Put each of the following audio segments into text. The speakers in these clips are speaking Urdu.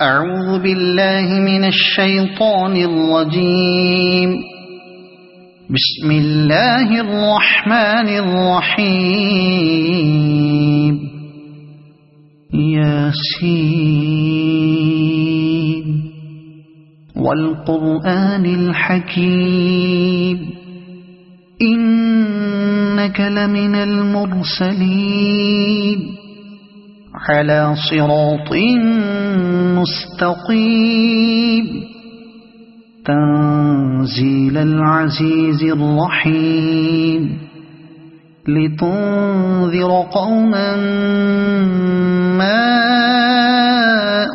أعوذ بالله من الشيطان الرجيم. بسم الله الرحمن الرحيم. ياسين والقرآن الحكيم إنك لمن المرسلين على صراط مستقيم تنزيل العزيز الرحيم لتنذر قوما ما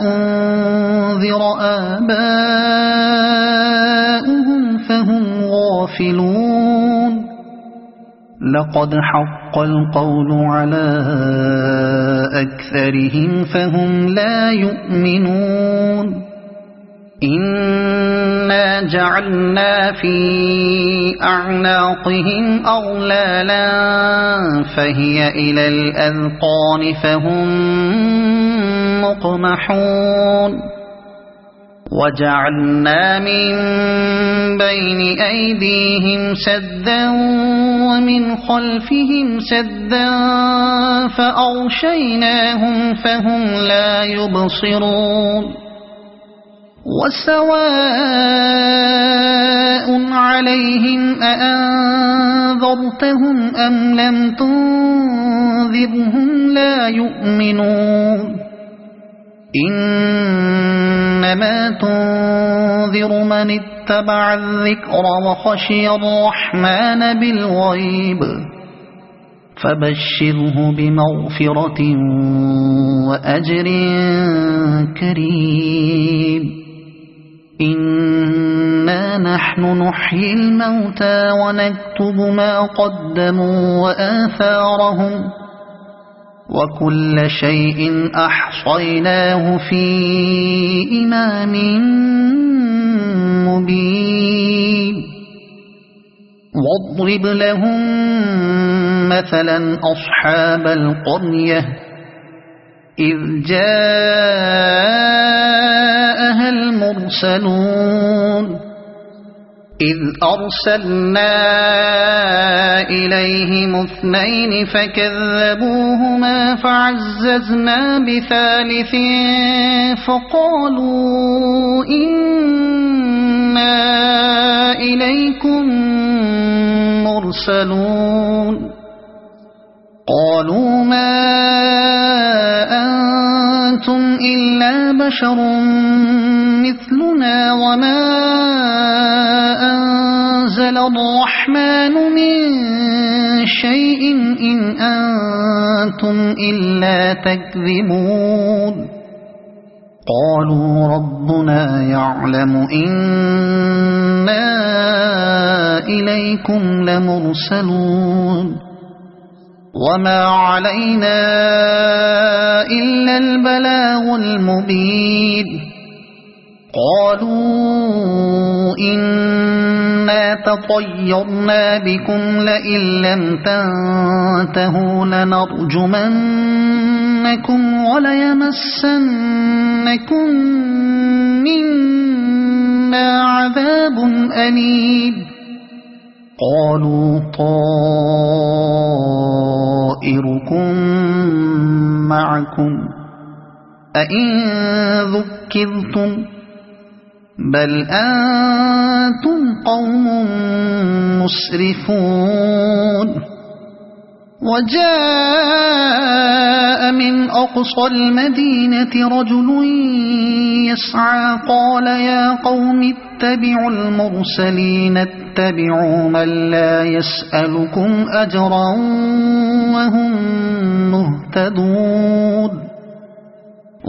أنذر آباؤهم فهم غافلون. لقد حق القول على أكثرهم فهم لا يؤمنون. إنا جعلنا في أعناقهم أغلالا فهي إلى الأذقان فهم مقمحون. وجعلنا من بين أيديهم سدا ومن خلفهم سدا فأغشيناهم فهم لا يبصرون. وسواء عليهم أأنذرتهم أم لم تنذرهم لا يؤمنون. إنما تنذر من اتبع الذكر وخشي الرحمن بالغيب فبشره بمغفرة وأجر كريم. إنا نحن نحيي الموتى ونكتب ما قدموا وآثارهم وكل شيء أحصيناه في إمام مبين. واضرب لهم مثلا أصحاب القرية إذ جاءها المرسلون إذ أرسلنا إليهم اثنين فكذبوهما فعززنا بثالث فقالوا إنا إليكم مرسلون. قالوا ما أنتم إلا بشر مثلنا وما أنزل الرحمن من شيء إن أنتم إلا تكذبون. قالوا ربنا يعلم إنا إليكم لمرسلون وما علينا إلا البلاغ المبين. قالوا إنا تطيرنا بكم لئن لم تنتهوا لنرجمنكم وليمسنكم منا عذاب أليم. قالوا طائركم معكم أئن ذكرتم بل أنتم قوم مسرفون. وجاء من أقصى المدينة رجل يسعى قال يا قوم اتبعوا المرسلين اتبعوا من لا يسألكم أجرا وهم مهتدون.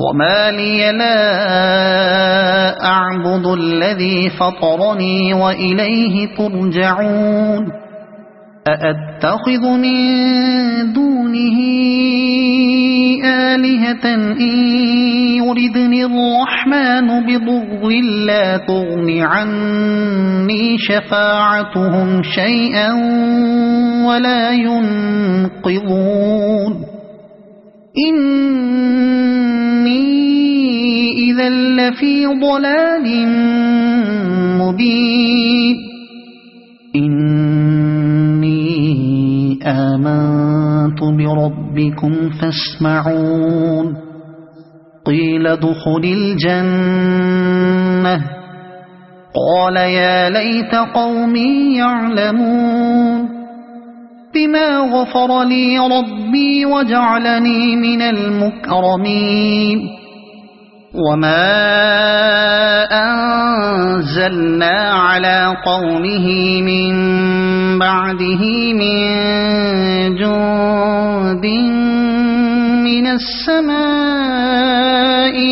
وما لي لا أعبد الذي فطرني وإليه ترجعون. أأتخذ من دونه آلهة إن يردني الرحمن بضر لا تغن عني شفاعتهم شيئا ولا ينقذون. إني إذا لفي ضلال مبين إني آمنت بربكم فاسمعون قيل ادخل الجنة قال يا ليت قومي يعلمون بما غفر لي ربي وجعلني من المكرمين وما أنزلنا على قومه من بعده من جند من السماء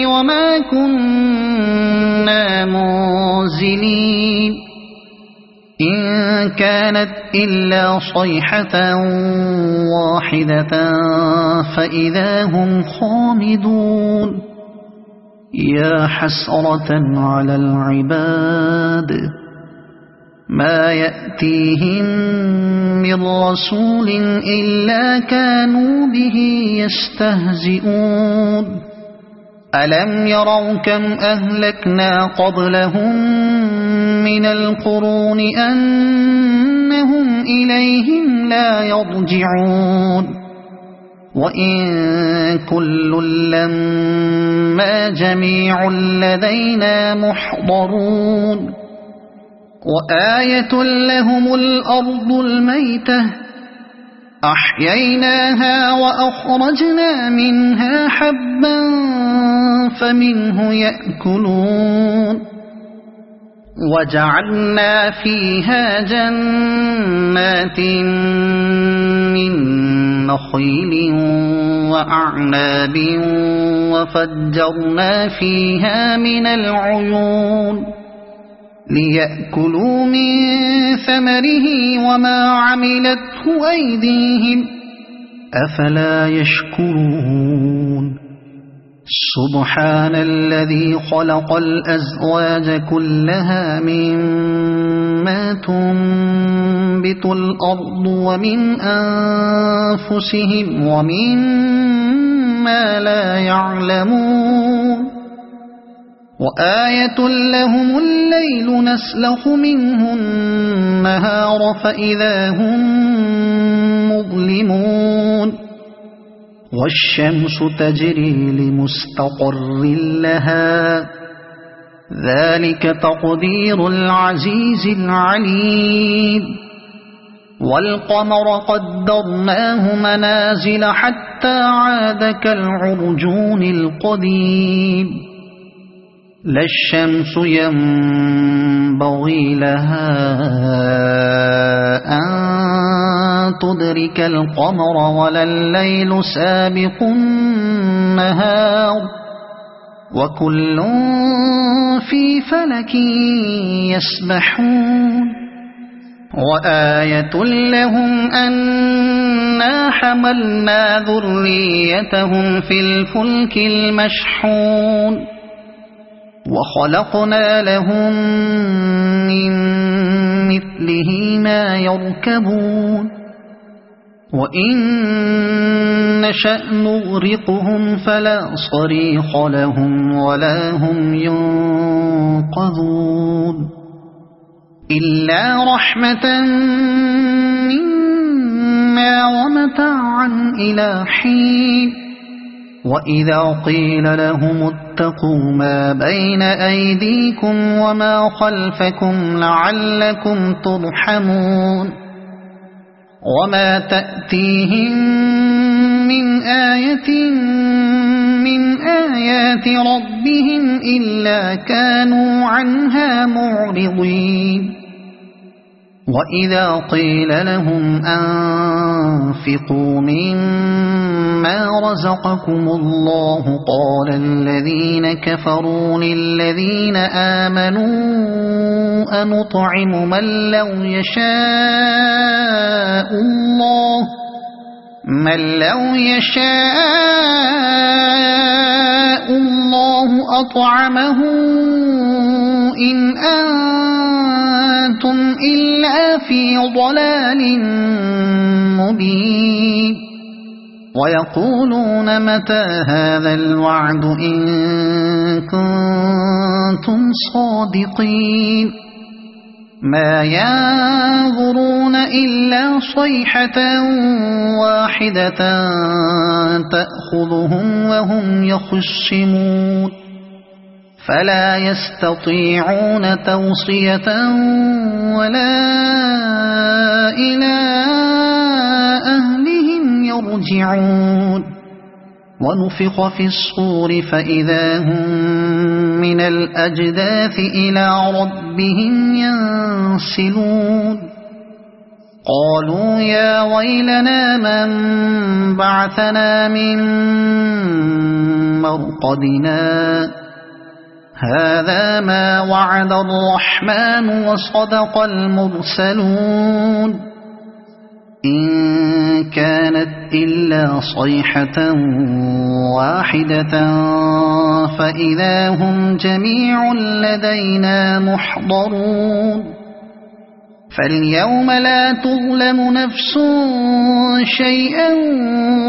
وما كنا منزلين إن كانت إلا صيحة واحدة فإذا هم خامدون يا حسرة على العباد ما يأتيهم من رسول إلا كانوا به يستهزئون ألم يروا كم أهلكنا قبلهم من القرون أنهم إليهم لا يرجعون وإن كل لما جميع لدينا محضرون وآية لهم الأرض الميتة أحييناها وأخرجنا منها حبا فمنه يأكلون وجعلنا فيها جنات من نخيل وأعناب وفجرنا فيها من العيون ليأكلوا من ثمره وما عملته أيديهم أفلا يشكرون سبحان الذي خلق الأزواج كلها مما تنبت الأرض ومن أنفسهم ومما لا يعلمون وآية لهم الليل نسلخ منه النهار فإذا هم مظلمون والشمس تجري لمستقر لها ذلك تقدير العزيز العليم والقمر قدرناه منازل حتى عاد كالعرجون القديم لا الشمس ينبغي لها أن تدرك القمر ولا الليل سابق النهار وكل في فلك يسبحون وآية لهم أنا حملنا ذريتهم في الفلك المشحون وخلقنا لهم من مثله ما يركبون وإن نشأ نغرقهم فلا صريخ لهم ولا هم ينقذون إلا رحمة منا ومتاعا إلى حين وإذا قيل لهم اتقوا ما بين أيديكم وما خلفكم لعلكم ترحمون وما تأتيهم من آية من آيات ربهم إلا كانوا عنها معرضين وإذا قيل لهم أنفقوا مما رزقكم الله قال الذين كفروا للذين آمنوا أنطعم من لو يشاء الله أطعمه إن أنتم إلا في ضلال مبين ويقولون متى هذا الوعد إن كنتم كنتم صادقين ما ينظرون إلا صيحة واحدة تأخذهم وهم يخصمون فلا يستطيعون توصية ولا إلى أهلهم يرجعون ونفخ في الصور فإذا هم من الأجداث إلى ربهم ينسلون قالوا يا ويلنا من بعثنا من مرقدنا هذا ما وعد الرحمن وصدق المرسلون إن كانت إلا صيحة واحدة فإذا هم جميع لدينا محضرون فاليوم لا تظلم نفس شيئا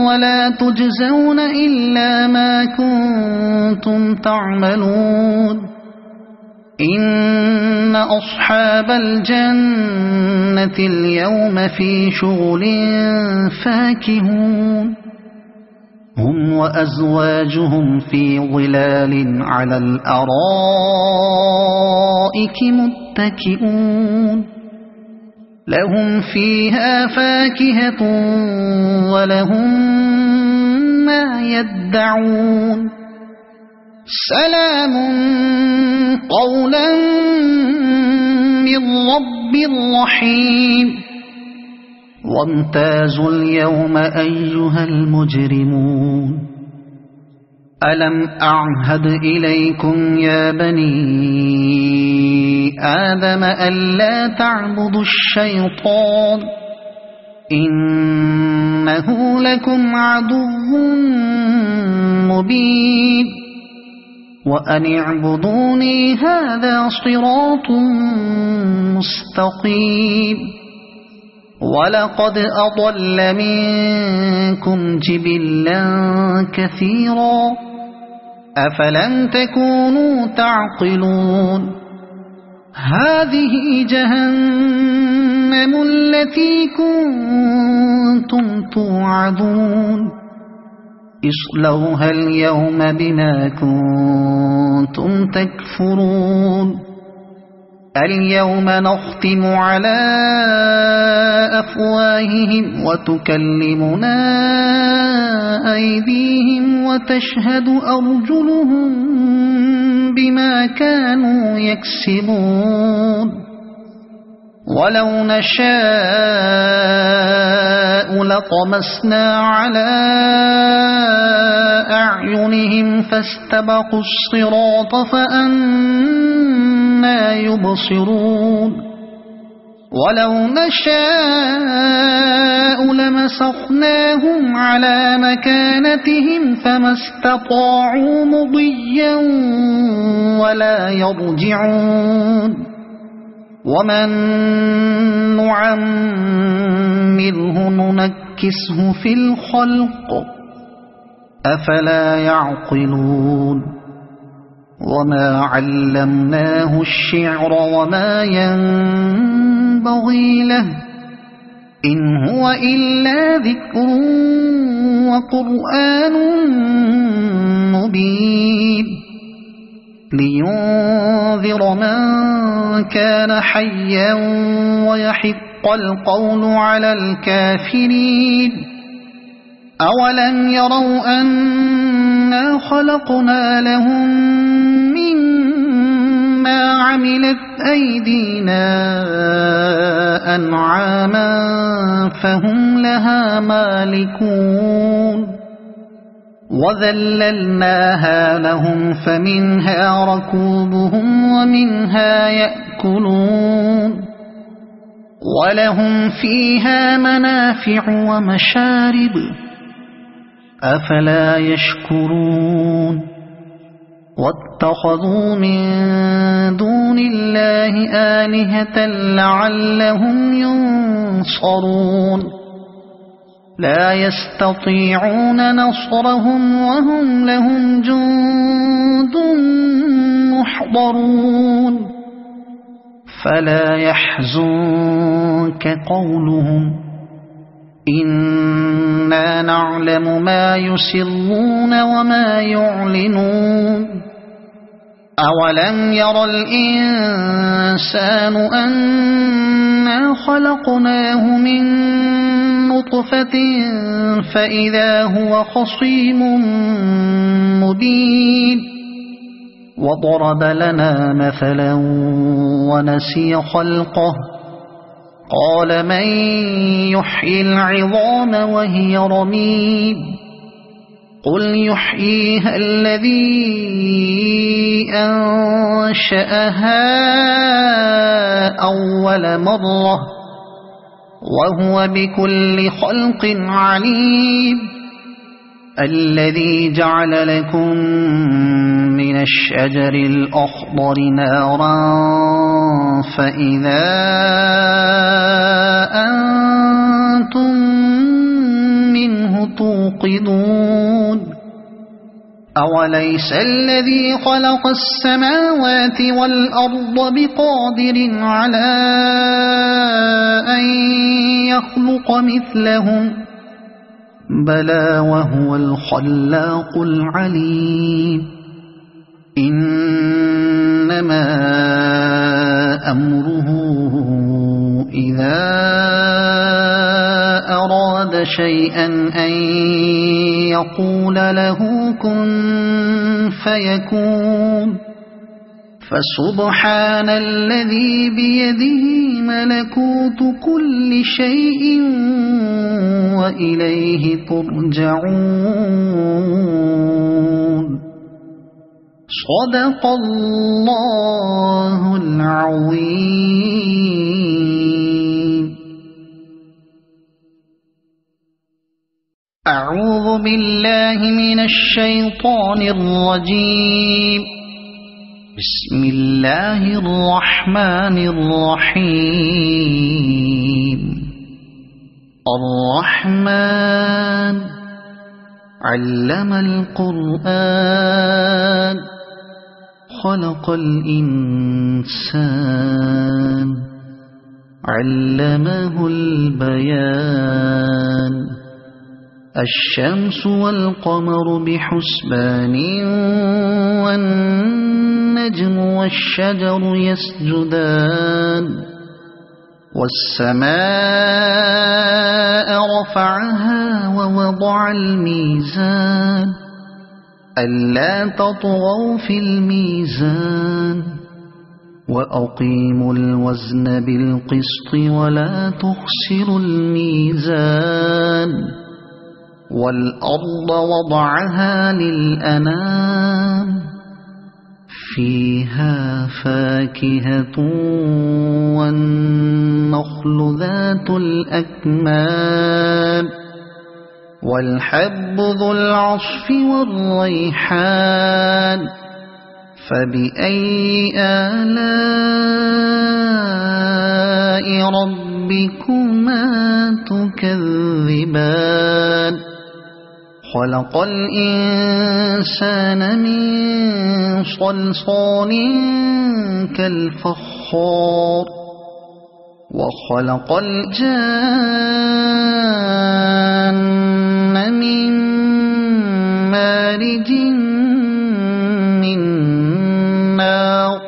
ولا تجزون إلا ما كنتم تعملون إن أصحاب الجنة اليوم في شغل فاكهون هم وأزواجهم في ظلال على الأرائك متكئون لهم فيها فاكهة ولهم ما يدعون سلام قولا من رب رحيم وامتازوا اليوم أيها المجرمون ألم أعهد إليكم يا بني آدم ألا تعبدوا الشيطان إنه لكم عدو مبين وأن اعبدوني هذا صراط مستقيم ولقد أضل منكم جبلا كثيرا أفلم تكونوا تعقلون هذه جهنم التي كنتم توعدون اصلوها اليوم بما كنتم تكفرون اليوم نختم على أفواههم وتكلمنا أيديهم وتشهد أرجلهم بما كانوا يكسبون ولو نشاء لطمسنا على أعينهم فاستبقوا الصراط فأنى يبصرون ولو نشاء لمسخناهم على مكانتهم فما استطاعوا مضيا ولا يرجعون ومن نعمره ننكسه في الخلق أفلا يعقلون وما علمناه الشعر وما ينبغي له إن هو إلا ذكر وقرآن مبين لينذر من كان حيا ويحق القول على الكافرين أولم يروا أنا خلقنا لهم مما عملت أيدينا أنعاما فهم لها مالكون وذللناها لهم فمنها ركوبهم ومنها يأكلون ولهم فيها منافع ومشارب أفلا يشكرون واتخذوا من دون الله آلهة لعلهم ينصرون لا يستطيعون نصرهم وهم لهم جند يحضرون فلا يحزنك قولهم إنا نعلم ما يسرون وما يعلنون أولم ير الإنسان أنا خلقناه من نطفة فإذا هو خصيم مبين وضرب لنا مثلا ونسي خلقه قال من يحيي العظام وهي رميم قل يحييها الذي أنشأها أول مرة وهو بكل خلق عليم الذي جعل لكم من الشجر الأخضر نارا فإذا أنتم منه توقدون أوليس الذي خلق السماوات والأرض بقادر على أن يخلق مثلهم بلى وهو الخلاق العليم إنما أمره إذا أراد شيئا أن يقول له كن فيكون فسبحان الذي بيده ملكوت كل شيء وإليه ترجعون صدق الله العظيم. أعوذ بالله من الشيطان الرجيم. بسم الله الرحمن الرحيم. الرحمن علم القرآن خلق الإنسان علمه البيان الشمس والقمر بحسبان والنجم والشجر يسجدان والسماء رفعها ووضع الميزان ألا تطغوا في الميزان وأقيموا الوزن بالقسط ولا تخسروا الميزان والأرض وضعها للأنام فيها فاكهة والنخل ذات الأكمام والحب ذو العصف والريحان فبأي آلاء ربكما تكذبان خلق الإنسان من صلصال كالفخار وخلق الجان من مارج من نار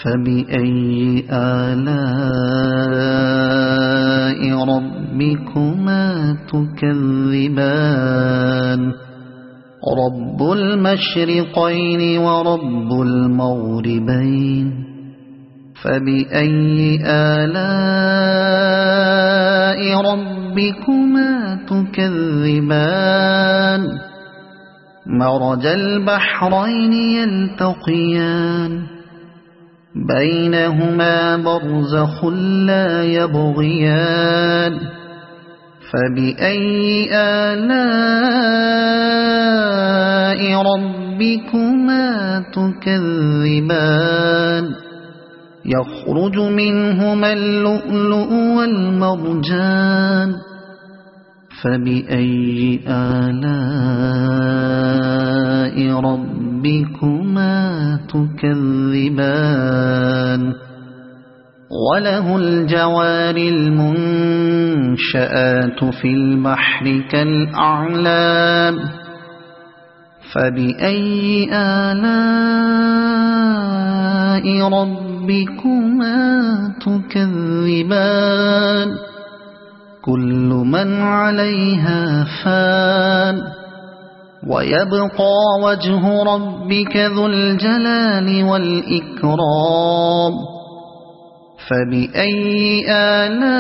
فبأي آلاء ربكما تكذبان رب المشرقين ورب المغربين فبأي آلاء ربكما تكذبان مرج البحرين يلتقيان بينهما برزخ لا يبغيان فبأي آلاء ربكما تكذبان يخرج منهما اللؤلؤ والمرجان فبأي آلاء ربكما تكذبان وله الجوار المنشآت في البحر كالأعلام فبأي آلاء ربكما تكذبان كل من عليها فان ويبقى وجه ربك ذو الجلال والإكرام فبأي آلاء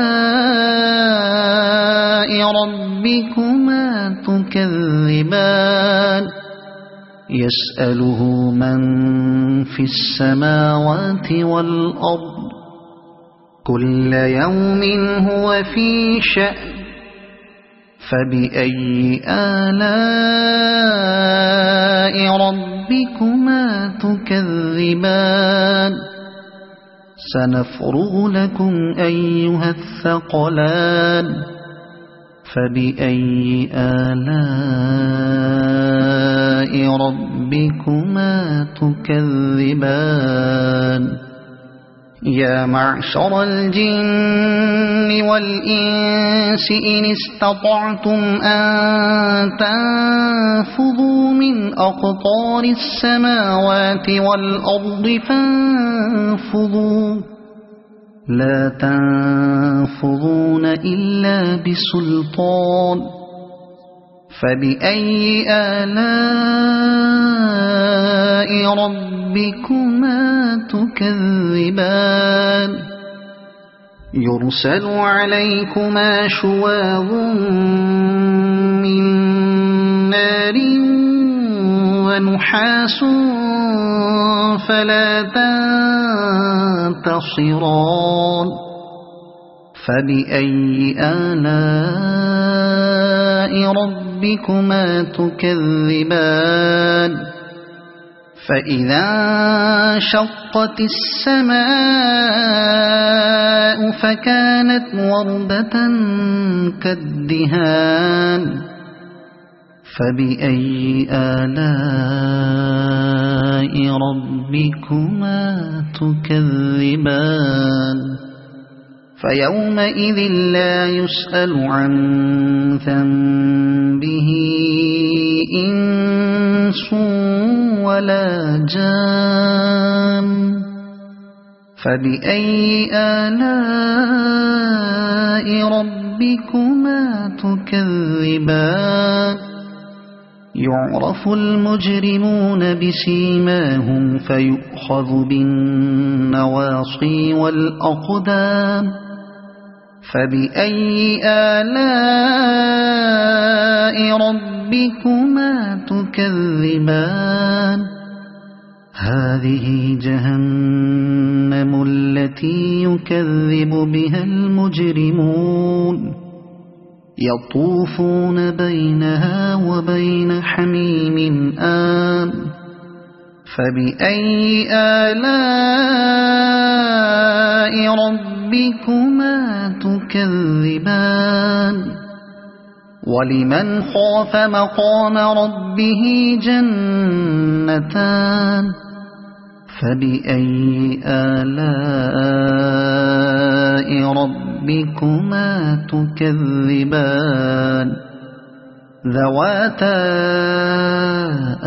ربكما تكذبان يسأله من في السماوات والأرض كل يوم هو في شأن فبأي آلاء ربكما تكذبان سنفرغ لكم أيها الثقلان فبأي آلاء ربكما تكذبان يا معشر الجن والإنس إن استطعتم أن تنفذوا من أقطار السماوات والأرض فانفذوا لا تنفذون إلا بسلطان فبأي آلاء ربكما تكذبان يرسل عليكما شواظ من نار ونحاس فلا تنتصران فبأي آلاء ربكما تكذبان فإذا انشقت السماء فكانت وردة كالدهان فبأي آلاء ربكما تكذبان فيومئذ لا يسأل عن ذنبه إنس ولا جان فبأي آلاء ربكما تكذبان يعرف المجرمون بسيماهم فيؤخذ بالنواصي والأقدام فبأي آلاء ربكما تكذبان هذه جهنم التي يكذب بها المجرمون يطوفون بينها وبين حميم آن فبأي آلاء ربكما تكذبان ولمن خاف مقام ربه جنتان فبأي آلاء ربكما تكذبان ذواتا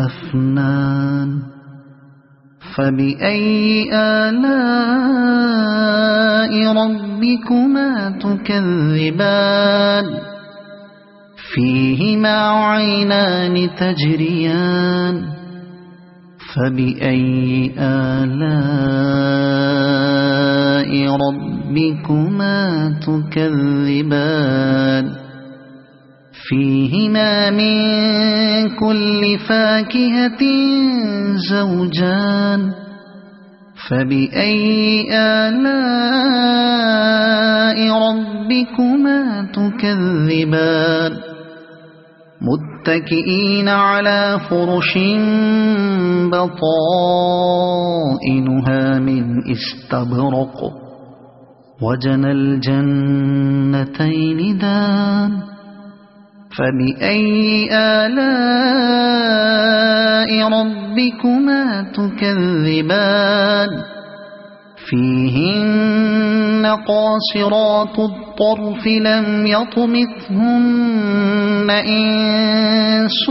أفنان فبأي آلاء ربكما تكذبان فيهما عينان تجريان فبأي آلاء ربكما تكذبان فيهما من كل فاكهة زوجان فبأي آلاء ربكما تكذبان متكئين على فرش بطائنها من استبرق وجنى الجنتين دان فبأي آلاء ربكما تكذبان فيهن قاصرات الطرف لم يطمثهن إنس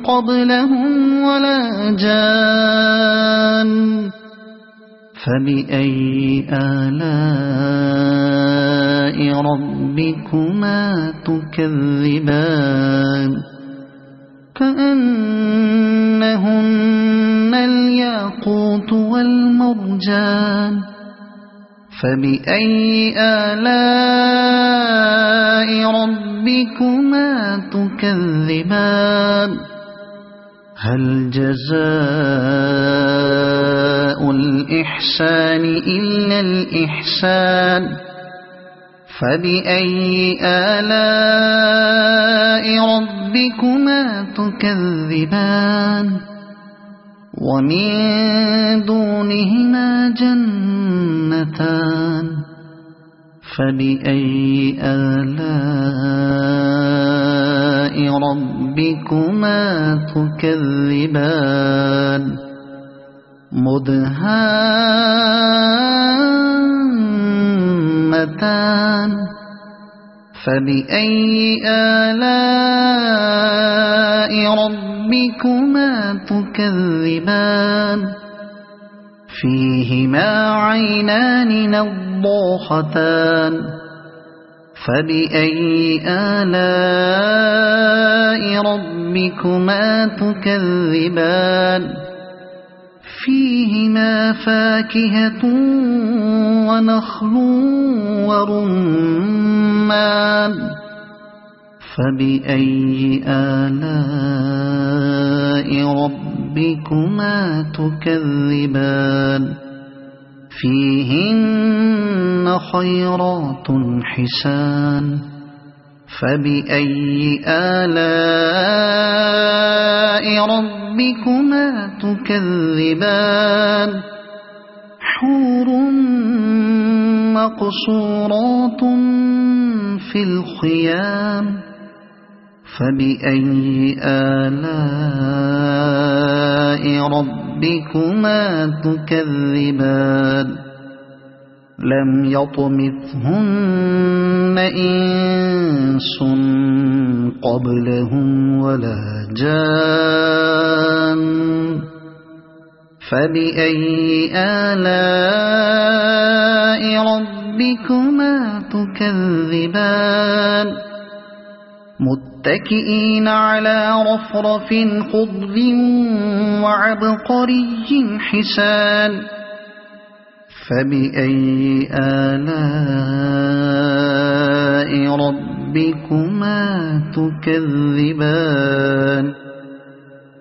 قبلهم ولا جان فبأي آلاء ربكما تكذبان كأنهن الياقوت والمرجان فبأي آلاء ربكما تكذبان هل جزاء الإحسان إلا الإحسان فبأي آلاء ربكما تكذبان ومن دونهما جنتان فبأي آلاء ربكما تكذبان مدهامتان فبأي آلاء ربكما تكذبان فيهما عينان نضاختان فبأي آلاء ربكما تكذبان فيهما فاكهة ونخل ورمان فبأي آلاء ربكما تكذبان فيهن خيرات حسان فبأي آلاء ربكما تكذبان حور مقصورات في الخيام فبأي آلاء ربكما تكذبان لم يطمثهن إنس قبلهم ولا جان فبأي آلاء ربكما تكذبان متكئين على رفرف خضر وعبقري حسان فبأي آلاء ربكما تكذبان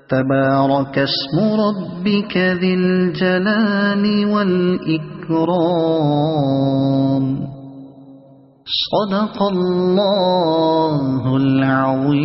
تبارك اسم ربك ذي الجلال والإكرام صدق الله العظيم.